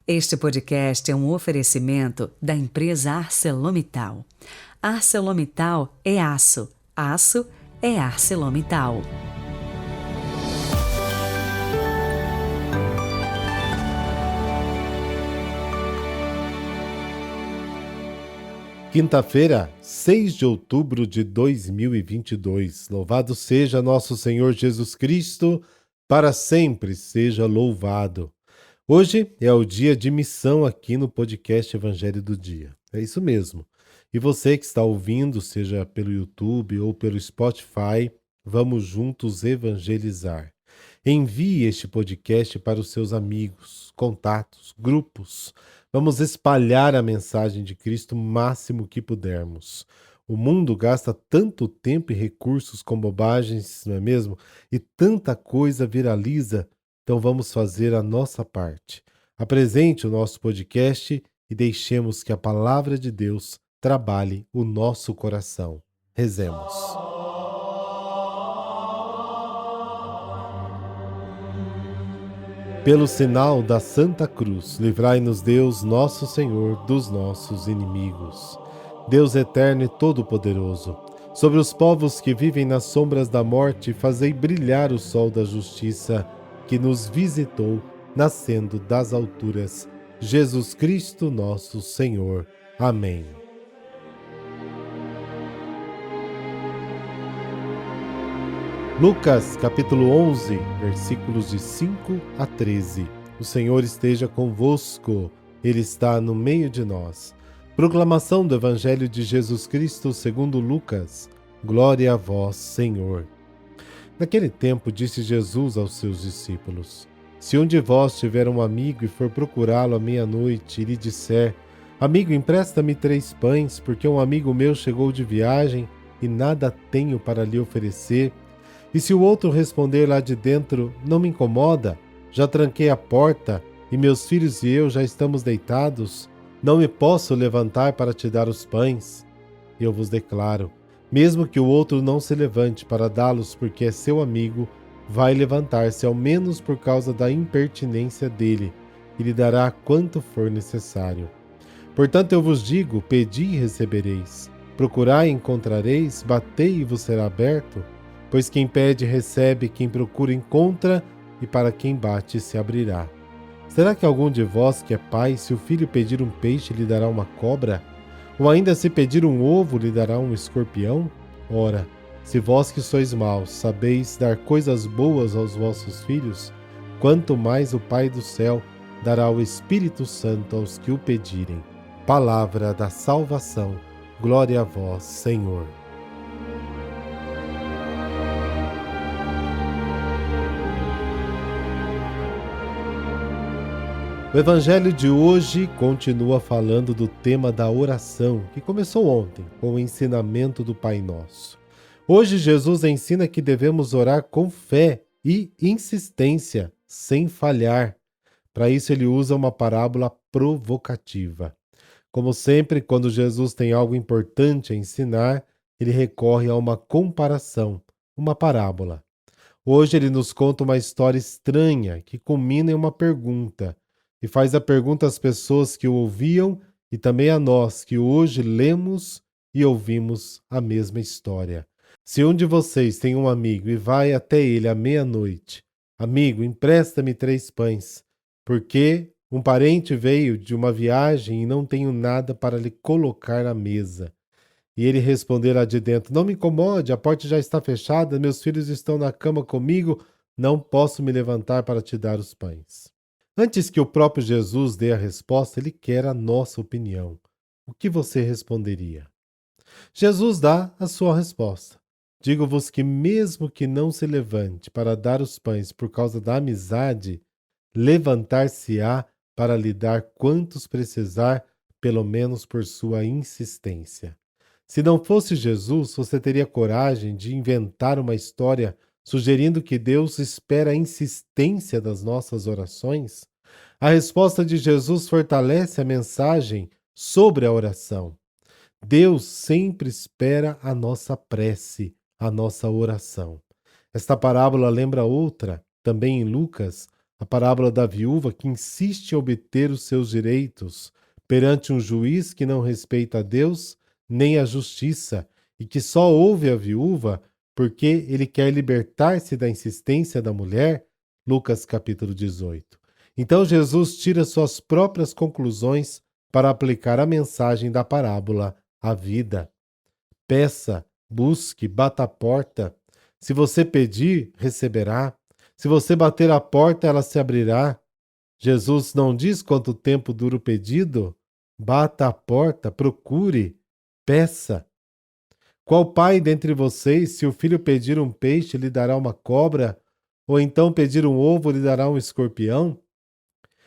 Este podcast é um oferecimento da empresa ArcelorMittal. ArcelorMittal é aço, aço é ArcelorMittal. Quinta-feira, 6 de outubro de 2022. Louvado seja nosso Senhor Jesus Cristo, para sempre seja louvado. Hoje é o dia de missão aqui no podcast Evangelho do Dia. É isso mesmo. E você que está ouvindo, seja pelo YouTube ou pelo Spotify, vamos juntos evangelizar. Envie este podcast para os seus amigos, contatos, grupos. Vamos espalhar a mensagem de Cristo o máximo que pudermos. O mundo gasta tanto tempo e recursos com bobagens, não é mesmo? E tanta coisa viraliza, então vamos fazer a nossa parte. Apresente o nosso podcast e deixemos que a palavra de Deus trabalhe o nosso coração. Rezemos. Pelo sinal da Santa Cruz, livrai-nos Deus, nosso Senhor, dos nossos inimigos. Deus eterno e todo-poderoso, sobre os povos que vivem nas sombras da morte, fazei brilhar o sol da justiça, que nos visitou, nascendo das alturas. Jesus Cristo, nosso Senhor. Amém. Lucas, capítulo 11, versículos de 5 a 13. O Senhor esteja convosco, Ele está no meio de nós. Proclamação do Evangelho de Jesus Cristo segundo Lucas. Glória a vós, Senhor. Naquele tempo disse Jesus aos seus discípulos: Se um de vós tiver um amigo e for procurá-lo à meia-noite e lhe disser: Amigo, empresta-me 3 pães, porque um amigo meu chegou de viagem e nada tenho para lhe oferecer, e se o outro responder lá de dentro: Não me incomoda, já tranquei a porta e meus filhos e eu já estamos deitados, não me posso levantar para te dar os pães? Eu vos declaro, mesmo que o outro não se levante para dá-los porque é seu amigo, vai levantar-se ao menos por causa da impertinência dele e lhe dará quanto for necessário. Portanto eu vos digo, pedi e recebereis, procurai e encontrareis, batei e vos será aberto. Pois quem pede recebe, quem procura encontra, e para quem bate se abrirá. Será que algum de vós que é pai, se o filho pedir um peixe, lhe dará uma cobra? Ou ainda se pedir um ovo, lhe dará um escorpião? Ora, se vós que sois maus, sabeis dar coisas boas aos vossos filhos, quanto mais o Pai do céu dará o Espírito Santo aos que o pedirem. Palavra da salvação. Glória a vós, Senhor. O Evangelho de hoje continua falando do tema da oração, que começou ontem, com o ensinamento do Pai Nosso. Hoje Jesus ensina que devemos orar com fé e insistência, sem falhar. Para isso ele usa uma parábola provocativa. Como sempre, quando Jesus tem algo importante a ensinar, ele recorre a uma comparação, uma parábola. Hoje ele nos conta uma história estranha que culmina em uma pergunta, e faz a pergunta às pessoas que o ouviam e também a nós que hoje lemos e ouvimos a mesma história. Se um de vocês tem um amigo e vai até ele à meia-noite, amigo, empresta-me 3 pães, porque um parente veio de uma viagem e não tenho nada para lhe colocar na mesa. E ele responder lá de dentro: Não me incomode, a porta já está fechada, meus filhos estão na cama comigo, não posso me levantar para te dar os pães. Antes que o próprio Jesus dê a resposta, ele quer a nossa opinião. O que você responderia? Jesus dá a sua resposta. Digo-vos que mesmo que não se levante para dar os pães por causa da amizade, levantar-se-á para lhe dar quantos precisar, pelo menos por sua insistência. Se não fosse Jesus, você teria coragem de inventar uma história sugerindo que Deus espera a insistência das nossas orações? A resposta de Jesus fortalece a mensagem sobre a oração. Deus sempre espera a nossa prece, a nossa oração. Esta parábola lembra outra, também em Lucas, A parábola da viúva que insiste em obter os seus direitos perante um juiz que não respeita a Deus nem a justiça e que só ouve a viúva porque ele quer libertar-se da insistência da mulher, Lucas capítulo 18. Então Jesus tira suas próprias conclusões para aplicar a mensagem da parábola à vida. Peça, busque, bata a porta. Se você pedir, receberá. Se você bater a porta, ela se abrirá. Jesus não diz quanto tempo dura o pedido? Bata a porta, procure, peça. Qual pai dentre vocês, se o filho pedir um peixe, lhe dará uma cobra? Ou então pedir um ovo, lhe dará um escorpião?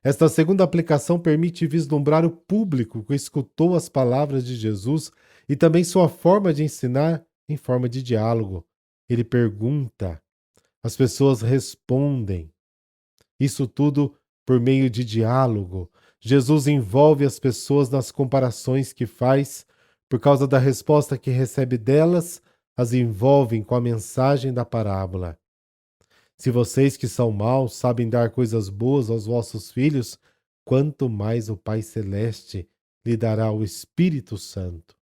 Esta segunda aplicação permite vislumbrar o público que escutou as palavras de Jesus e também sua forma de ensinar em forma de diálogo. Ele pergunta, as pessoas respondem. Isso tudo por meio de diálogo. Jesus envolve as pessoas nas comparações que faz, por causa da resposta que recebe delas, as envolvem com a mensagem da parábola. Se vocês que são maus sabem dar coisas boas aos vossos filhos, quanto mais o Pai Celeste lhe dará o Espírito Santo.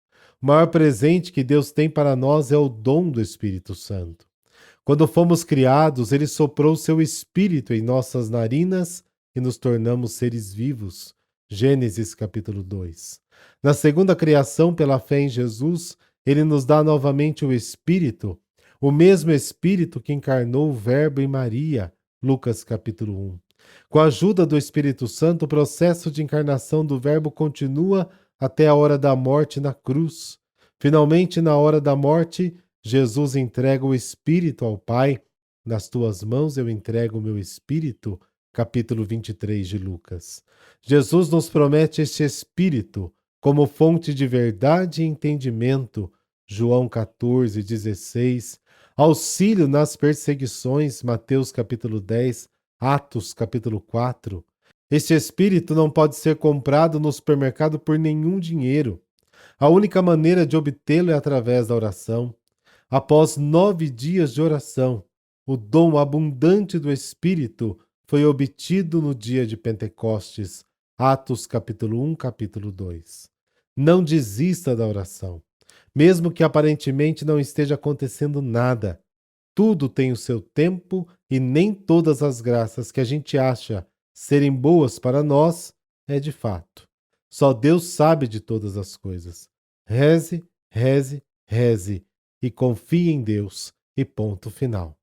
O maior presente que Deus tem para nós é o dom do Espírito Santo. Quando fomos criados, Ele soprou seu Espírito em nossas narinas e nos tornamos seres vivos. Gênesis capítulo 2. Na segunda criação, pela fé em Jesus, Ele nos dá novamente o Espírito, o mesmo Espírito que encarnou o Verbo em Maria, Lucas capítulo 1. Com a ajuda do Espírito Santo, o processo de encarnação do Verbo continua até a hora da morte na cruz. Finalmente, na hora da morte, Jesus entrega o Espírito ao Pai. Nas tuas mãos eu entrego o meu Espírito, capítulo 23 de Lucas. Jesus nos promete este Espírito como fonte de verdade e entendimento, João 14, 16, auxílio nas perseguições, Mateus capítulo 10, Atos capítulo 4. Este Espírito não pode ser comprado no supermercado por nenhum dinheiro. A única maneira de obtê-lo é através da oração. Após 9 dias de oração, o dom abundante do Espírito foi obtido no dia de Pentecostes, Atos capítulo 1, capítulo 2. Não desista da oração. Mesmo que aparentemente não esteja acontecendo nada, tudo tem o seu tempo e nem todas as graças que a gente acha serem boas para nós é de fato. Só Deus sabe de todas as coisas. Reze, reze, reze e confie em Deus e ponto final.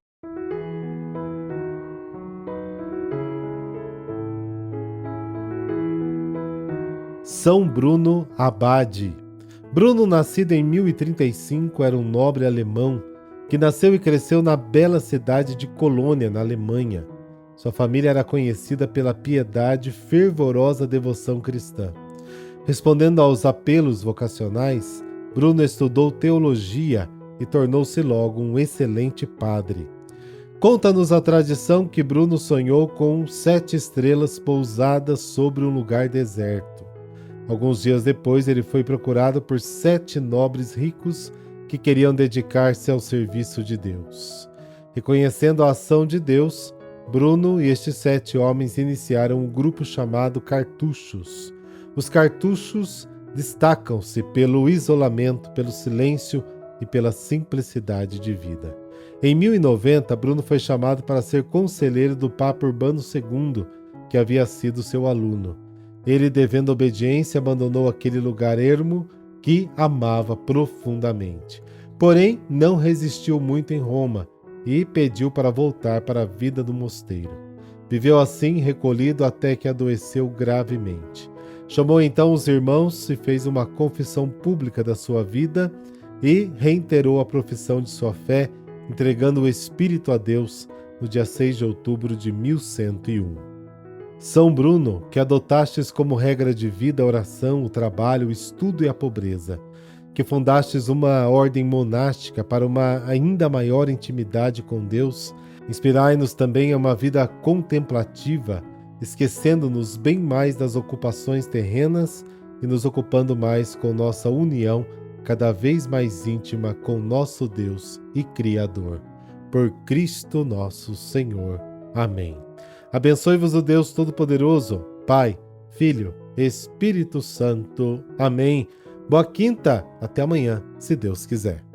São Bruno Abade. Bruno, nascido em 1035, era um nobre alemão que nasceu e cresceu na bela cidade de Colônia, na Alemanha. Sua família era conhecida pela piedade e fervorosa devoção cristã. Respondendo aos apelos vocacionais, Bruno estudou teologia e tornou-se logo um excelente padre. Conta-nos a tradição que Bruno sonhou com 7 estrelas pousadas sobre um lugar deserto. Alguns dias depois, ele foi procurado por 7 nobres ricos que queriam dedicar-se ao serviço de Deus. Reconhecendo a ação de Deus, Bruno e estes 7 homens iniciaram um grupo chamado Cartuchos. Os cartuchos destacam-se pelo isolamento, pelo silêncio e pela simplicidade de vida. Em 1090, Bruno foi chamado para ser conselheiro do Papa Urbano II, que havia sido seu aluno. Ele, devendo obediência, abandonou aquele lugar ermo que amava profundamente. Porém, não resistiu muito em Roma e pediu para voltar para a vida do mosteiro. Viveu assim, recolhido, até que adoeceu gravemente. Chamou então os irmãos e fez uma confissão pública da sua vida e reiterou a profissão de sua fé, entregando o Espírito a Deus no dia 6 de outubro de 1101. São Bruno, que adotastes como regra de vida a oração, o trabalho, o estudo e a pobreza, que fundastes uma ordem monástica para uma ainda maior intimidade com Deus, inspirai-nos também a uma vida contemplativa, esquecendo-nos bem mais das ocupações terrenas e nos ocupando mais com nossa união cada vez mais íntima com nosso Deus e Criador. Por Cristo nosso Senhor. Amém. Abençoe-vos o Deus Todo-Poderoso, Pai, Filho, Espírito Santo. Amém. Boa quinta, até amanhã, se Deus quiser.